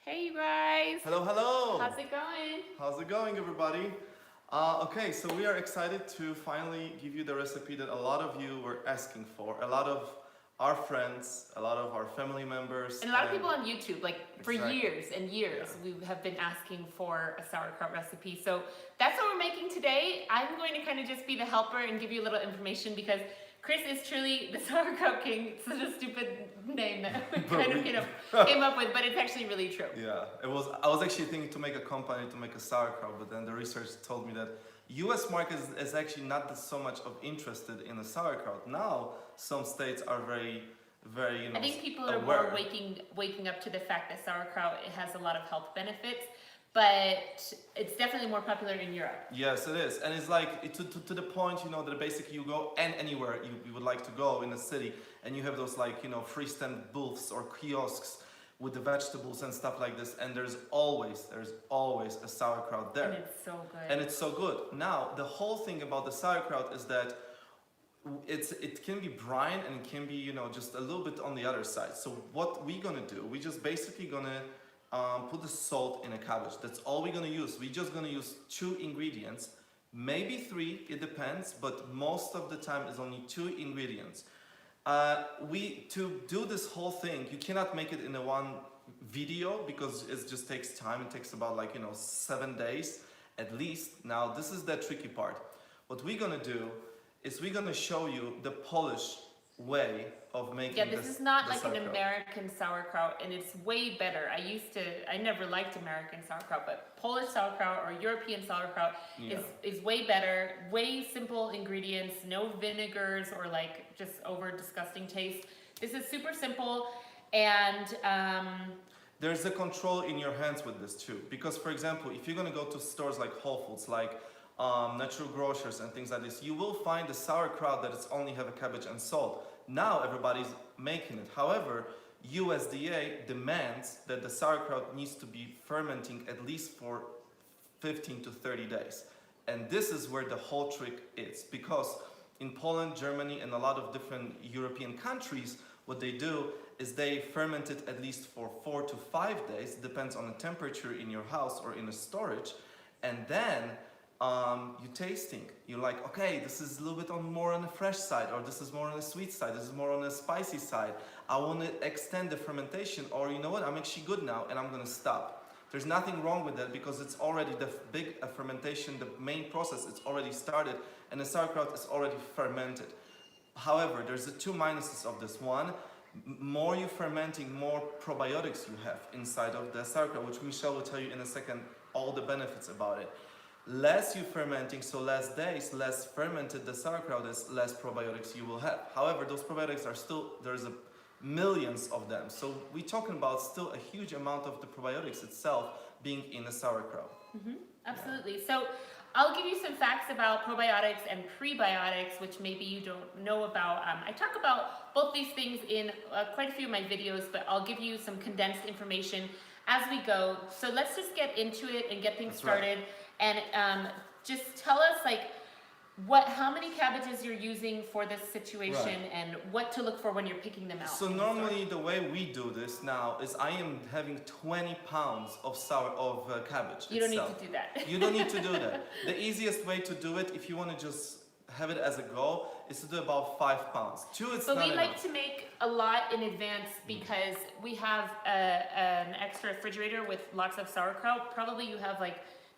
Hey you guys! Hello, hello! How's it going? How's it going, everybody? Okay, so we are excited to finally give you the recipe that a lot of you were asking for. A lot of our friends, a lot of our family members. And a lot of people on YouTube, like for Exactly. years and years, we have been asking for a sauerkraut recipe. So that's what we're making today. I'm going to kind of just be the helper and give you a little information because Chris is truly the sauerkraut king. It's such a stupid name that we kind of came up with, but it's actually really true. Yeah, it was. I was actually thinking to make a company to make a sauerkraut, but then the research told me that U.S. market is actually not so much of interested in a sauerkraut. Now some states are very, I think people are aware. more waking up to the fact that sauerkraut it has a lot of health benefits, but it's definitely more popular in Europe. Yes, it is, and it's like to the point, that basically you go anywhere you would like to go in a city, and you have those freestand booths or kiosks with the vegetables and stuff like this, and there's always a sauerkraut there. And it's so good. And it's so good. Now the whole thing about the sauerkraut is that it can be brine and it can be just a little bit on the other side. So what we're gonna do, we just basically gonna put the salt in a cabbage. That's all we're gonna use. We're just gonna use 2 ingredients, maybe 3, it depends, but most of the time it's only 2 ingredients. To do this whole thing, you cannot make it in a one video because it just takes time. It takes about 7 days at least. Now this is the tricky part. What we're gonna do is we're gonna show you the Polish way of making. Yeah, this is not like an American sauerkraut, and it's way better. I never liked American sauerkraut, but Polish sauerkraut or European sauerkraut is way better, way simple ingredients, no vinegars or just over disgusting taste. This is super simple, and there's a control in your hands with this too. Because for example, if you're gonna go to stores like Whole Foods, like natural grocers and things like this, you will find the sauerkraut that it's only have a cabbage and salt. Now everybody's making it. However, USDA demands that the sauerkraut needs to be fermenting at least for 15 to 30 days. And this is where the whole trick is, because in Poland, Germany, and a lot of different European countries, what they do is they ferment it at least for 4 to 5 days, depends on the temperature in your house or in a storage, and then you're tasting. You're like, okay, this is a little bit more on the fresh side, or this is more on the sweet side, this is more on the spicy side. I want to extend the fermentation, or you know what, I'm actually good now and I'm going to stop. There's nothing wrong with that because it's already the big fermentation, the main process, it's already started, and the sauerkraut is already fermented. However, there's the 2 minuses of this. One, more you fermenting, more probiotics you have inside of the sauerkraut, which Michelle will tell you in a second all the benefits about it. Less you fermenting, so less days, less fermented the sauerkraut is, less probiotics you will have. However, those probiotics are still, there's millions of them. So we're talking about still a huge amount of the probiotics itself being in a sauerkraut. Absolutely. So I'll give you some facts about probiotics and prebiotics, which maybe you don't know about. I talk about both these things in quite a few of my videos, but I'll give you some condensed information as we go. So let's just get into it and get things started. Right. And just tell us how many cabbages you're using for this situation, right, and what to look for when you're picking them out. So normally the way we do this now is I am having 20 pounds of cabbage. You don't need to do that. You don't need to do that. The easiest way to do it, if you want to just have it as a go, is to do about 5 pounds. 2, it's not enough. But we like to make a lot in advance because we have an extra refrigerator with lots of sauerkraut. Probably you have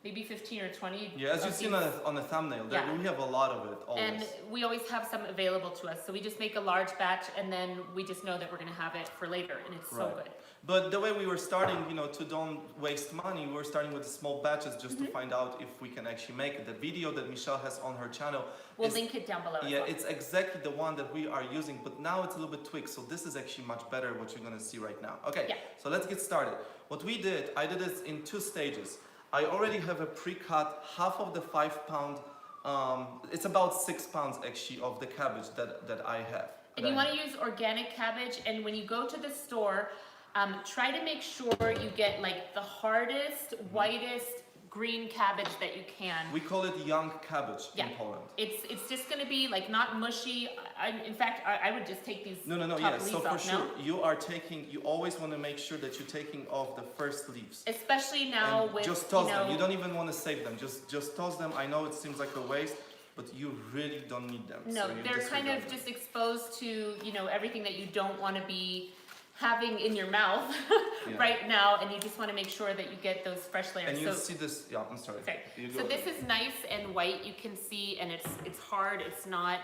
maybe 15 or 20. Yeah, as you've seen on the thumbnail, we have a lot of it always. And we always have some available to us. So we just make a large batch and then we just know that we're going to have it for later, and it's so good. But the way we were starting, to don't waste money, we were starting with small batches just to find out if we can actually make it. The video that Michelle has on her channel, we'll link it down below. Yeah, it's exactly the one that we are using, but now it's a little bit tweaked. So this is actually much better what you're going to see right now. Okay, so let's get started. What we did, I did this in 2 stages. I already have a pre-cut half of the 5 pound, it's about 6 pounds actually of the cabbage that I have. And you want to use organic cabbage, and when you go to the store, try to make sure you get the hardest, whitest, green cabbage that you can. We call it young cabbage Yeah. in Poland. It's just gonna be like not mushy. In fact, I would just take these No, top yeah. leaves So for off, sure, no? you always want to make sure that you're taking off the first leaves. Especially now And with, just toss them. You don't even want to save them. Just toss them. I know it seems like a waste, but you really don't need them. No, so you they're kind of disregard them. just exposed to, everything that you don't want to be having in your mouth Yeah. right now, and you just want to make sure that you get those fresh layers. And you So, see this. Yeah, I'm sorry. okay. You So go this ahead. is nice and white, you can see, and it's hard, it's not,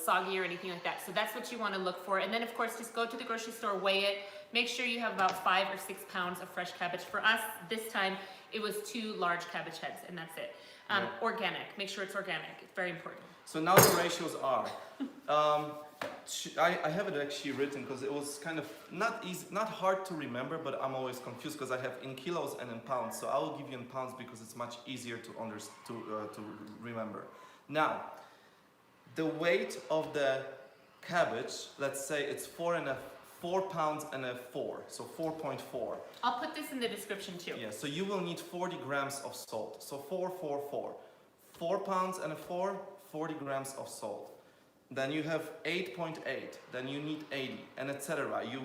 soggy or anything like that. So that's what you want to look for. And then of course, just go to the grocery store, weigh it, make sure you have about 5 or 6 pounds of fresh cabbage. For us, this time, it was 2 large cabbage heads, and that's it. Yeah. Organic, make sure it's organic, it's very important. So now the ratios are. I have it actually written because it was kind of not easy, not hard to remember, but I'm always confused because I have in kilos and in pounds. So I will give you in pounds because it's much easier to remember. Now, the weight of the cabbage, let's say it's 4 pounds and a 4, so 4.4. I'll put this in the description too. Yeah, so you will need 40 grams of salt. So 4. 4 pounds and a 4, 40 grams of salt. Then you have 8.8, then you need 80, and etc. You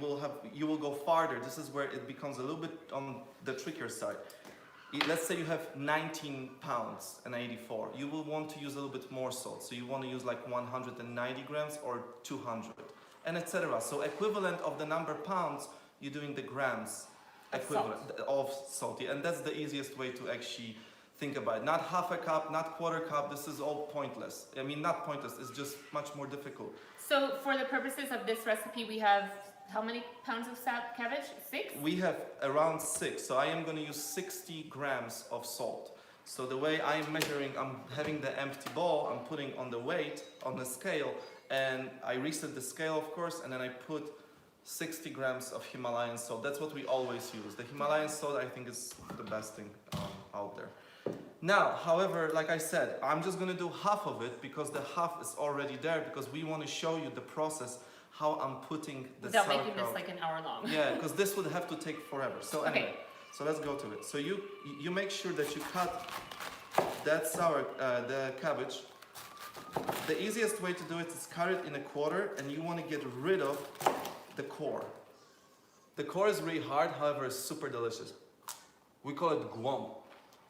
will go farther. This is where it becomes a little bit on the trickier side. Let's say you have 19 pounds and 84. You will want to use a little bit more salt. So you want to use like 190 grams or 200, and etc. So equivalent of the number pounds, you're doing the grams equivalent of salt. And that's the easiest way to actually think about it. Not half a cup, not quarter cup. This is all pointless. I mean, not pointless. It's just much more difficult. So for the purposes of this recipe, we have how many pounds of cabbage? 6? We have around 6. So I am going to use 60 grams of salt. So the way I'm measuring, I'm having the empty bowl, I'm putting on the weight, on the scale, and I reset the scale, of course, and then I put 60 grams of Himalayan salt. That's what we always use. The Himalayan salt, I think, is the best thing out there. Now, however, like I said, I'm just going to do half of it because the half is already there because we want to show you the process, how I'm putting the Without sauerkraut. making this like an hour long. Yeah, because this would have to take forever. So anyway, Okay. so let's go to it. So you make sure that you cut that the cabbage. The easiest way to do it is cut it in a quarter, and you want to get rid of the core. The core is really hard, however, it's super delicious. We call it guam.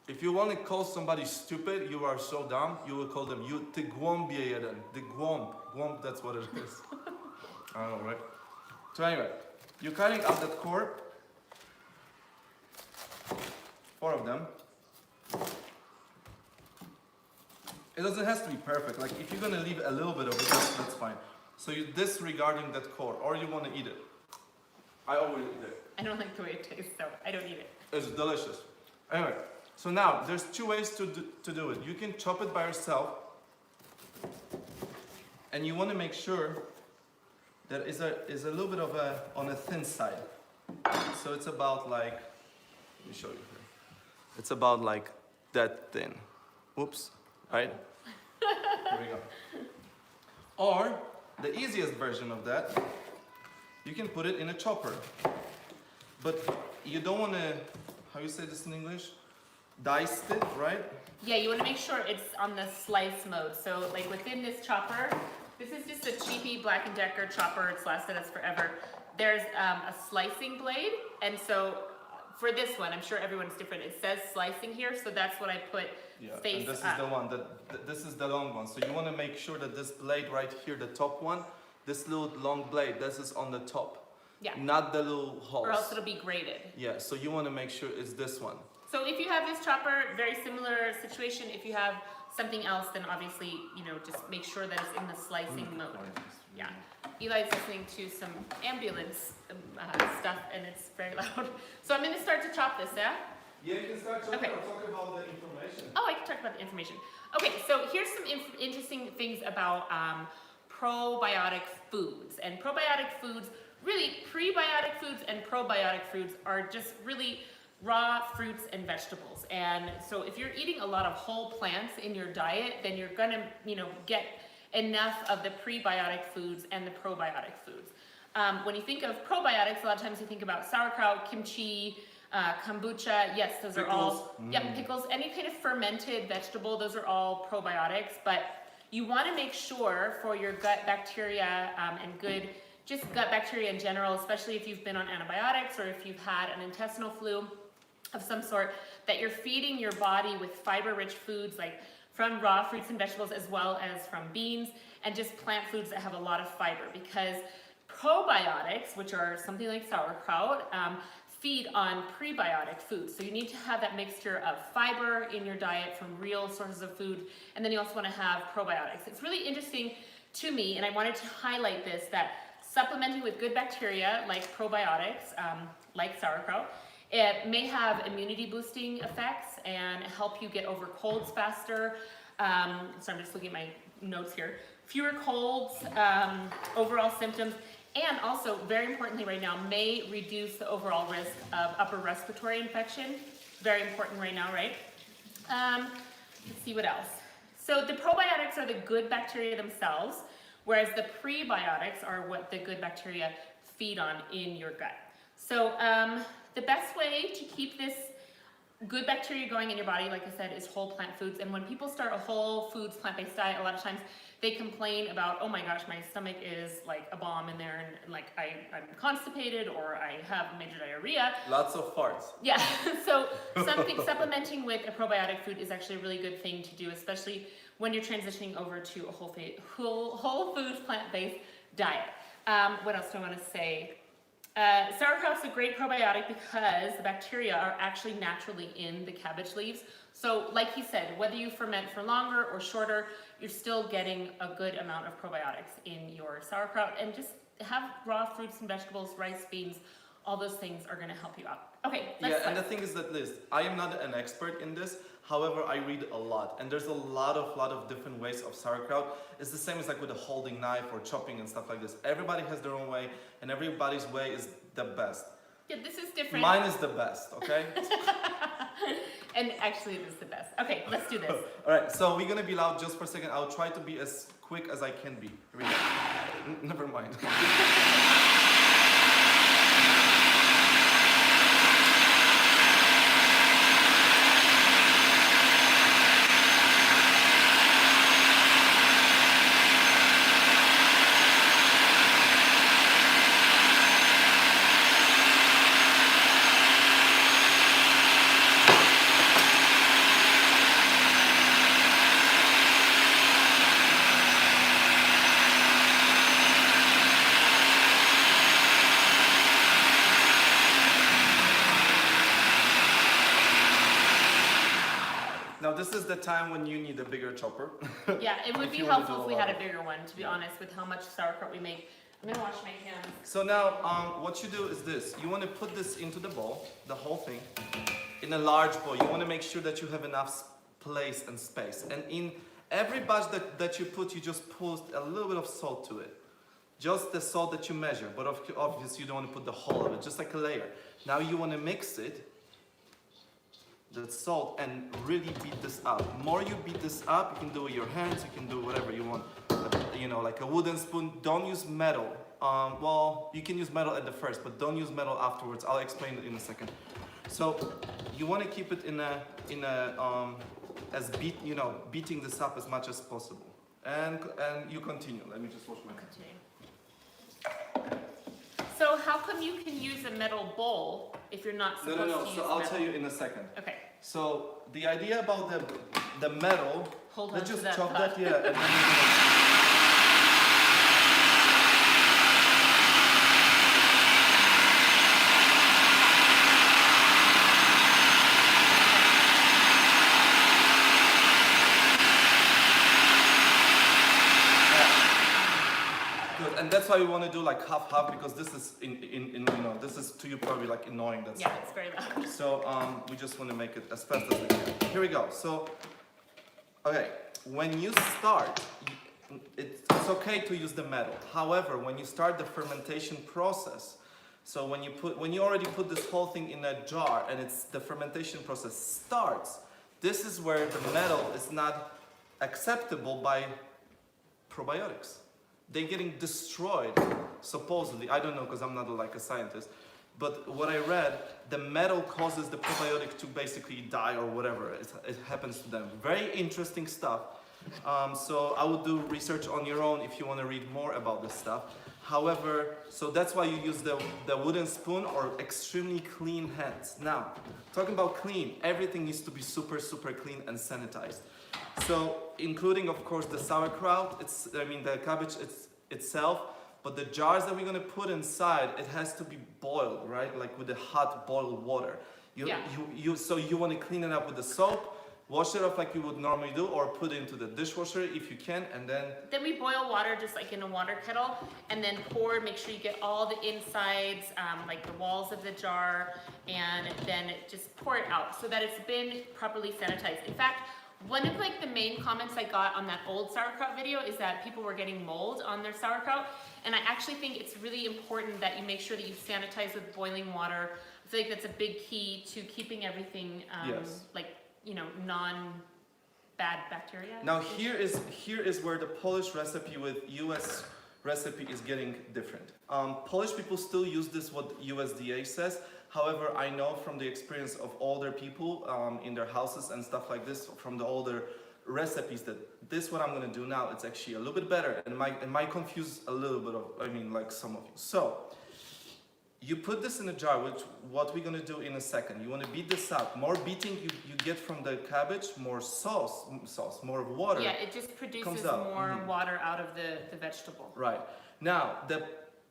If you want to call somebody stupid, you are so dumb, you will call them ty głąbie jeden. The guam. Guam, that's what it is. I don't know, right? So anyway, you're cutting out that core. 4 of them. It doesn't have to be perfect. Like if you're gonna leave a little bit of it, that's fine. So you're disregarding that core, or you want to eat it. I always eat it. I don't like the way it tastes, so I don't eat it. It's delicious. Anyway, so now there's 2 ways to do it. You can chop it by yourself, and you want to make sure that is a little bit of on a thin side. So it's about like, let me show you here. It's about like that thin. Oops, right? Here we go. Or the easiest version of that, you can put it in a chopper. But you don't want to, how you say this in English? Dice it, right? Yeah, you want to make sure it's on the slice mode. So like within this chopper, this is just a cheapy Black & Decker chopper. It's lasted us forever. There's a slicing blade. And so for this one, I'm sure everyone's different. It says slicing here, so that's what I put face and this up. is the one, this is the long one. So you want to make sure that this blade right here, the top one, this little long blade, this is on the top. Yeah. Not the little holes. Or else it'll be grated. Yeah, so you want to make sure it's this one. So if you have this chopper, very similar situation. If you have something else, then obviously, just make sure that it's in the slicing mode. Yeah. Eli's listening to some ambulance stuff, and it's very loud. So I'm going to start to chop this, yeah? Yeah, you can start talking, Okay. talk about the information. Oh, I can talk about the information. Okay, so here's some interesting things about probiotic foods. And probiotic foods, really prebiotic foods and probiotic foods are just really raw fruits and vegetables. And so if you're eating a lot of whole plants in your diet, then you're gonna, get enough of the prebiotic foods and the probiotic foods. When you think of probiotics, a lot of times you think about sauerkraut, kimchi, kombucha, yes, those are all, pickles, any kind of fermented vegetable, those are all probiotics, but you want to make sure for your gut bacteria and good, just gut bacteria in general, especially if you've been on antibiotics or if you've had an intestinal flu of some sort, that you're feeding your body with fiber-rich foods like from raw fruits and vegetables as well as from beans and just plant foods that have a lot of fiber, because probiotics, which are something like sauerkraut, feed on prebiotic foods. So you need to have that mixture of fiber in your diet from real sources of food, and then you also want to have probiotics. It's really interesting to me, and I wanted to highlight this, that supplementing with good bacteria like probiotics, like sauerkraut, it may have immunity boosting effects and help you get over colds faster. So I'm just looking at my notes here. Fewer colds, overall symptoms, and also, very importantly right now, may reduce the overall risk of upper respiratory infection. Very important right now, right? Let's see what else. So the probiotics are the good bacteria themselves, whereas the prebiotics are what the good bacteria feed on in your gut. So the best way to keep this good bacteria going in your body, like I said, is whole plant foods. And when people start a whole foods plant-based diet, a lot of times they complain about, oh my gosh, my stomach is like a bomb in there, and like I'm constipated or I have major diarrhea. Lots of farts. Yeah, so supplementing with a probiotic food is actually a really good thing to do, especially when you're transitioning over to a whole foods plant-based diet. What else do I want to say? Sauerkraut's a great probiotic because the bacteria are actually naturally in the cabbage leaves. So like he said, whether you ferment for longer or shorter, you're still getting a good amount of probiotics in your sauerkraut. And just have raw fruits and vegetables, rice, beans, all those things are going to help you out. Okay, yeah, and the thing is that, Liz, I am not an expert in this. However, I read a lot, and there's a lot of different ways of sauerkraut. It's the same as like with a holding knife or chopping and stuff like this. Everybody has their own way, and everybody's way is the best. Yeah, this is different. Mine is the best, okay? And actually, it is the best. Okay, let's do this. All right, so we're gonna be loud just for a second. I'll try to be as quick as I can be. Here we go. Never mind. Now this is the time when you need a bigger chopper. Yeah, it would be helpful if we had a bigger one, to be honest, with how much sauerkraut we make. I'm gonna wash my hands. So now, what you do is this. You want to put this into the bowl, the whole thing, in a large bowl. You want to make sure that you have enough place and space. And in every batch that you put, you just put a little bit of salt to it. Just the salt that you measure, but obviously you don't want to put the whole of it, just like a layer. Now you want to mix it, the salt, and really beat this up. The more you beat this up, you can do it with your hands, you can do whatever you want. You know, like a wooden spoon. Don't use metal. Well, you can use metal at the first, but don't use metal afterwards. I'll explain it in a second. So you want to keep it beating this up as much as possible. And you continue. Let me just wash my hands. So how come you can use a metal bowl if you're not supposed to use metal? So I'll tell you in a second. Okay. So the idea about the metal, hold on let's to just that chop thought. that, yeah. And then and that's why we want to do like half because this is this is to you probably like annoying. That's yeah, it's very loud. So we just want to make it as fast as we can. Here we go. So okay, when you start, it's okay to use the metal. However, when you start the fermentation process, so when you already put this whole thing in a jar and the fermentation process starts, this is where the metal is not acceptable by probiotics. They're getting destroyed, supposedly. I don't know because I'm not like a scientist. But what I read, the metal causes the probiotic to basically die or whatever. It happens to them. Very interesting stuff. So I would do research on your own if you want to read more about this stuff. However, so that's why you use the wooden spoon or extremely clean hands. Now, talking about clean, everything needs to be super, super clean and sanitized. So, including of course the sauerkraut, the cabbage itself, but the jars that we're gonna put inside, it has to be boiled, right? Like with the hot boiled water. So you want to clean it up with the soap, wash it off like you would normally do, or put it into the dishwasher if you can, and then... Then we boil water just like in a water kettle, and then pour, make sure you get all the insides, like the walls of the jar, and then just pour it out so that it's been properly sanitized. In fact, one of like the main comments I got on that old sauerkraut video is that people were getting mold on their sauerkraut, and I actually think it's really important that you make sure that you sanitize with boiling water. I feel like that's a big key to keeping everything non-bad bacteria. Now here is where the Polish recipe with US recipe is getting different. Polish people still use this what USDA says. However, I know from the experience of older people in their houses and stuff like this, from the older recipes, that this what I'm gonna do now, it's actually a little bit better, and it might confuse a little bit of, like some of you. So, you put this in a jar, which what we're gonna do in a second. You wanna beat this up. More beating you get from the cabbage, more sauce, more water. Yeah, it just produces more water out of the vegetable. Right. Now,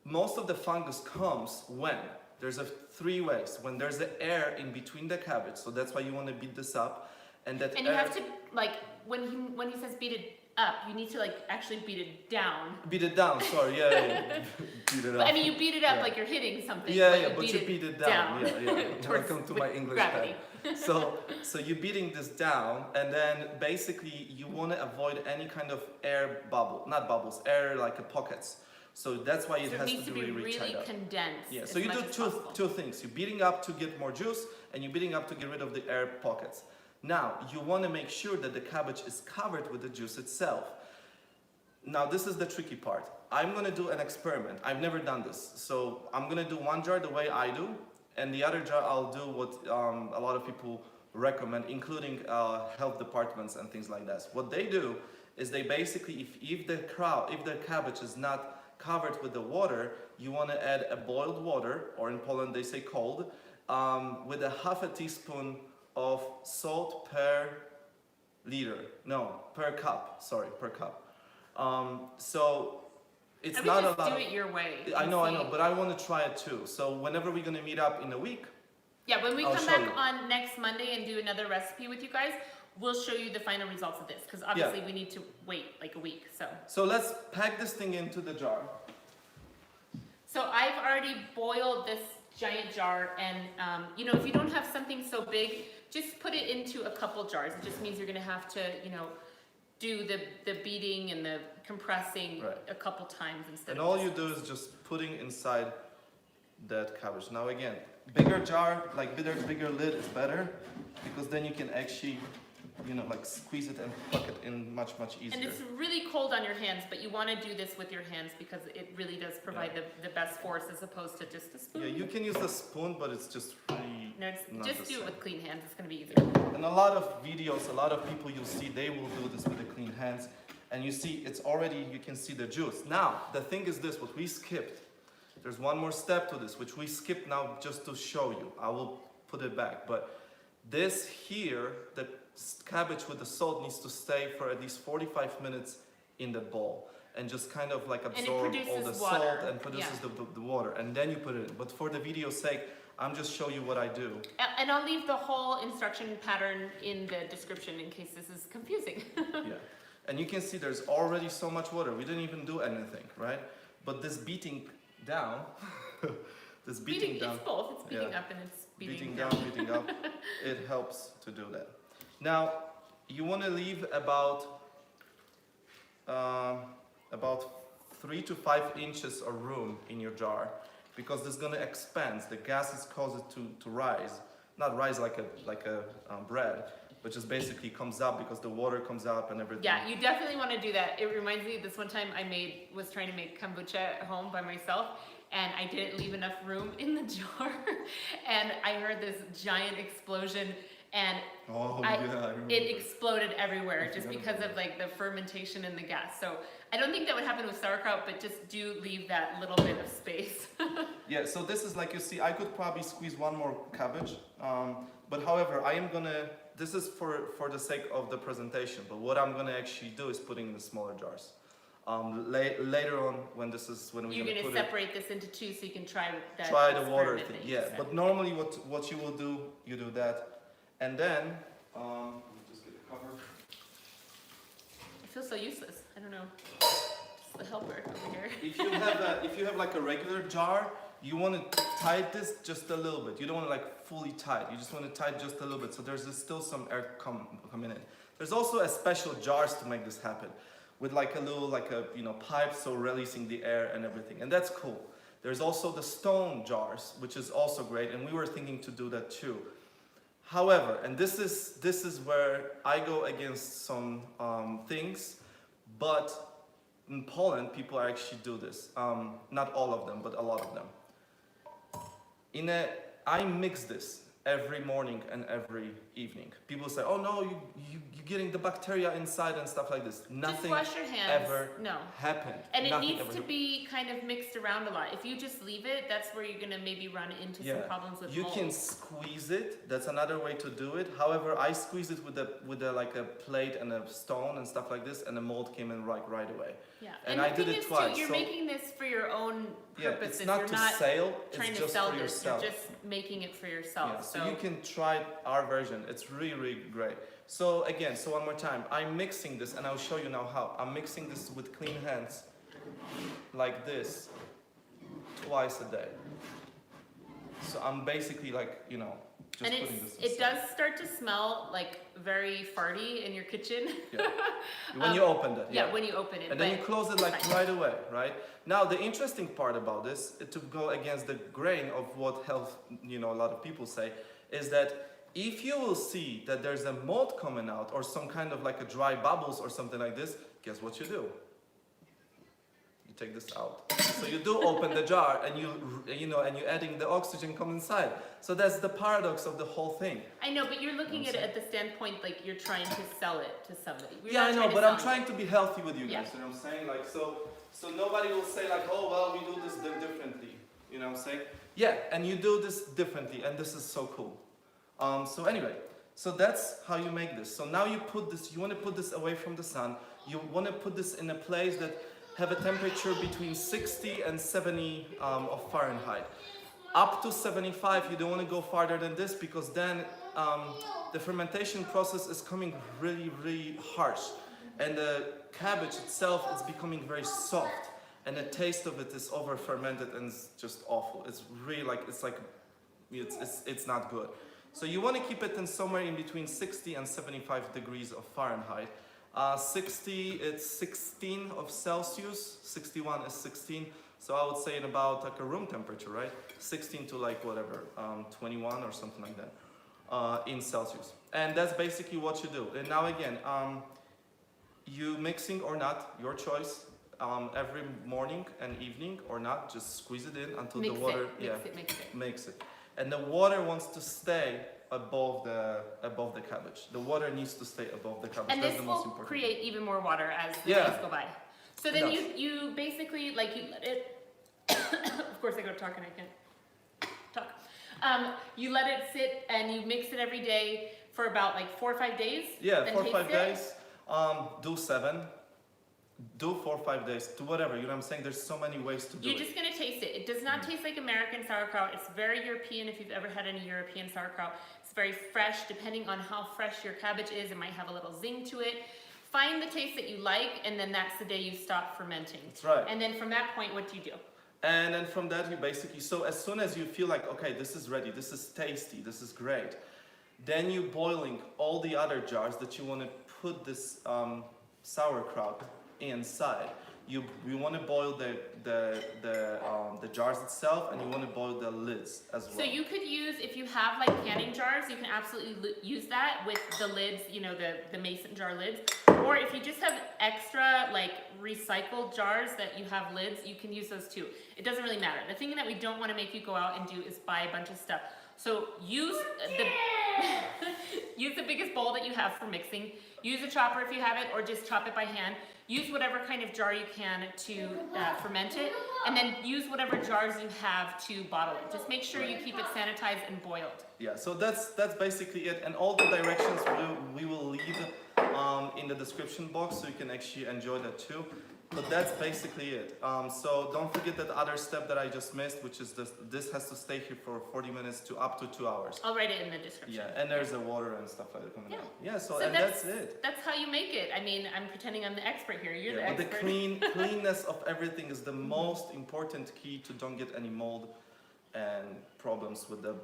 most of the fungus comes when? There's three ways. When there's the air in between the cabbage, so that's why you want to beat this up. And you have to, like, when he says beat it up, you need to like actually beat it down. Beat it down, sorry, yeah. Beat it up. But, I mean, you beat it up like you're hitting something. But you beat it down. Yeah. Welcome to my English gravity. So you're beating this down, and then basically you want to avoid any kind of air bubble, not bubbles, air like pockets. So that's why it has to be really condensed. Yeah, so you do two things. You're beating up to get more juice, and you're beating up to get rid of the air pockets. Now, you want to make sure that the cabbage is covered with the juice itself. Now, this is the tricky part. I'm going to do an experiment. I've never done this. So I'm going to do one jar the way I do, and the other jar I'll do what a lot of people recommend, including health departments and things like that. What they do is they basically, if the cabbage is not covered with the water, you want to add a boiled water, or in Poland they say cold, with a half a teaspoon of salt per cup. So it's not a lot. Do it your way. I know, but I want to try it too. So whenever we're gonna meet up in a week. Yeah, when we come back on next Monday and do another recipe with you guys, we'll show you the final results of this, because obviously we need to wait like a week. So let's pack this thing into the jar. So I've already boiled this giant jar, and if you don't have something so big, just put it into a couple jars. It just means you're gonna have to, do the beating and the compressing a couple times instead. And all you do is just putting inside that cabbage. Now again, bigger jar, like bigger lid is better, because then you can actually, like squeeze it and pluck it in much easier. And it's really cold on your hands, but you want to do this with your hands because it really does provide the best force, as opposed to just a spoon. Yeah, you can use the spoon, but it's just really just do it with clean hands. It's going to be easier. And a lot of videos, a lot of people you'll see, they will do this with the clean hands. And you see, you can see the juice. Now, the thing is this, what we skipped, there's one more step to this, which we skipped now just to show you. I will put it back. But this here, the cabbage with the salt needs to stay for at least 45 minutes in the bowl and just kind of like absorb all the salt and produces the water, and then you put it in. But for the video's sake, I'm just showing you what I do. And I'll leave the whole instruction pattern in the description in case this is confusing. Yeah, and you can see there's already so much water. We didn't even do anything, right? But this beating down, it's both. It's beating up and it's beating down. Beating up. It helps to do that. Now, you want to leave about 3 to 5 inches of room in your jar, because this is going to expand. The gases cause it to rise, not rise like a bread, but just basically comes up because the water comes up and everything. Yeah, you definitely want to do that. It reminds me, this one time I was trying to make kombucha at home by myself, and I didn't leave enough room in the jar, and I heard this giant explosion, and it exploded everywhere just because of like the fermentation and the gas. So I don't think that would happen with sauerkraut, but just do leave that little bit of space. Yeah, so this is like, you see, I could probably squeeze one more cabbage, but however, I am gonna, this is for the sake of the presentation, but what I'm gonna actually do is put in the smaller jars. Later on, when you're gonna separate this into two so you can try that. Try the water thing, yeah. But normally what you will do, you do that, and then, let me just get a cover. I feel so useless, I don't know. Just the helper over here. If you have like a regular jar, you want to tight this just a little bit. You don't want to like fully tight. You just want to tight just a little bit. So there's still some air coming in. There's also a special jars to make this happen, with like a little pipe, so releasing the air and everything, and that's cool. There's also the stone jars, which is also great, and we were thinking to do that too. However, and this is where I go against some things, but in Poland, people actually do this. Not all of them, but a lot of them. I mix this every morning and every evening. People say, oh no, you're getting the bacteria inside and stuff like this. Nothing just wash your hands. ever happened. And it needs to be kind of mixed around a lot. If you just leave it, that's where you're gonna maybe run into some problems with mold. You can squeeze it. That's another way to do it. However, I squeeze it with like a plate and a stone and stuff like this, and the mold came in right away. Yeah, and I did it twice. Too, you're making this for your own purposes. It's not you're to sell. Trying it's to just sell for this. yourself. You're just making it for yourself. Yeah, so you can try our version. It's really great. So again, one more time, I'm mixing this, and I'll show you now how. I'm mixing this with clean hands, like this, twice a day. So I'm basically like, just and putting this it does start to smell like very farty in your kitchen. Yeah. When you open it. Yeah, when you open it. And then you close it like right away, right? Now the interesting part about this, to go against the grain of what health, a lot of people say, is that if you will see that there's a mold coming out or some kind of like a dry bubbles or something like this, guess what you do? You take this out. So you do open the jar and you're adding the oxygen come inside. So that's the paradox of the whole thing. I know, but you're looking at it at the standpoint like you're trying to sell it to somebody. Yeah, I know, but I'm trying to be healthy with you guys, you know what I'm saying? Like, so nobody will say like, oh, well, we do this differently, you know what I'm saying? Yeah, and you do this differently, and this is so cool. So anyway, so that's how you make this. So now you want to put this away from the sun. You want to put this in a place that have a temperature between 60 and 70 of Fahrenheit. Up to 75, you don't want to go farther than this, because then the fermentation process is coming really harsh. And the cabbage itself is becoming very soft. And the taste of it is over fermented and it's just awful. It's really it's not good. So you want to keep it in somewhere in between 60 and 75 degrees of Fahrenheit. 60, it's 16 of Celsius, 61 is 16. So I would say in about like a room temperature, right? 16 to like whatever, 21 or something like that in Celsius. And that's basically what you do. And now again, you mixing or not, your choice. Every morning and evening or not, just squeeze it in until the water makes it. And the water wants to stay above the cabbage. The water needs to stay above the cabbage. And that's this the most will important create even more water as the days go by. So then you basically you let it. Of course, I go talk and I can't talk. You let it sit and you mix it every day for about like 4 or 5 days. Yeah, 4 or 5 days. Do 7. Do 4 or 5 days, do whatever, you know what I'm saying? There's so many ways to do it. You're just gonna taste it. It does not taste like American sauerkraut. It's very European if you've ever had any European sauerkraut. It's very fresh, depending on how fresh your cabbage is, it might have a little zing to it. Find the taste that you like, and then that's the day you stop fermenting. That's right. And then from that point, what do you do? And then from that, you basically, so as soon as you feel like, okay, this is ready, this is tasty, this is great, then you're boiling all the other jars that you want to put this sauerkraut inside. You want to boil the jars itself, and you want to boil the lids as well. So you could use, if you have like canning jars, you can absolutely use that with the lids, the mason jar lids. Or if you just have extra like recycled jars that you have lids, you can use those too. It doesn't really matter. The thing that we don't want to make you go out and do is buy a bunch of stuff. So use use the biggest bowl that you have for mixing. Use a chopper if you have it, or just chop it by hand. Use whatever kind of jar you can to ferment it, and then use whatever jars you have to bottle it. Just make sure you keep it sanitized and boiled. Yeah, so that's basically it, and all the directions we will leave in the description box, so you can actually enjoy that too. But that's basically it. So don't forget that other step that I just missed, which is this has to stay here for 40 minutes to up to 2 hours. I'll write it in the description. Yeah, and there's the water and stuff like that coming out. Yeah, so and that's it. That's how you make it. I mean, I'm pretending I'm the expert here. You're the but expert. the cleanness of everything is the most important key to don't get any mold and problems with the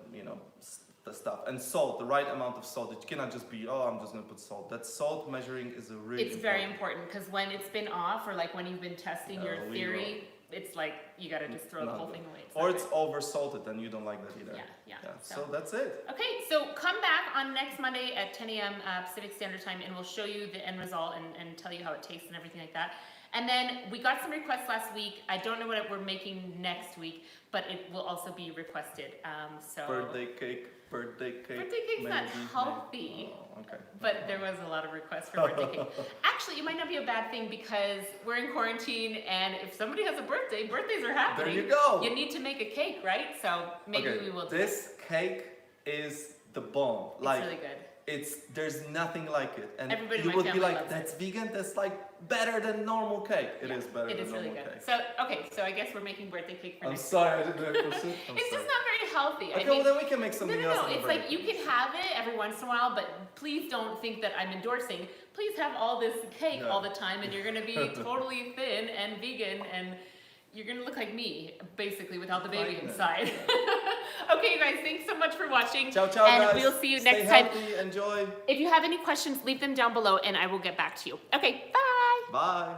the stuff. And salt, the right amount of salt. It cannot just be, oh, I'm just gonna put salt. That salt measuring is a really It's very important, because when it's been off, or like when you've been testing your theory, it's like you gotta just throw the whole thing away. Or it's over salted and you don't like that either. Yeah. So that's it. Okay, so come back on next Monday at 10 a.m. Pacific Standard Time, and we'll show you the end result and tell you how it tastes and everything like that. And then we got some requests last week. I don't know what we're making next week, but it will also be requested. Birthday cake. Birthday cake's not healthy. Oh, okay. But there was a lot of requests for birthday cake. Actually, it might not be a bad thing, because we're in quarantine, and if somebody has a birthday, birthdays are happening. There you go. You need to make a cake, right? So maybe we will do this cake is the bomb. It's really good. There's nothing like it, and everybody you in my would be family like, loves that's it. vegan, that's like better than normal cake. It is better than normal really good. cake. So okay, so I guess we're making birthday cake for I'm next sorry, I didn't know. It's just not very healthy. Okay, well then we can make something else. No, it's like you can have it every once in a while, but please don't think that I'm endorsing. Please have all this cake all the time, and you're gonna be totally thin and vegan, and you're gonna look like me, basically, without the baby inside. Okay, you guys, thanks so much for watching. Ciao, ciao, and guys. we'll see you Stay next time. Healthy, enjoy. If you have any questions, leave them down below, and I will get back to you. Okay, bye. Bye.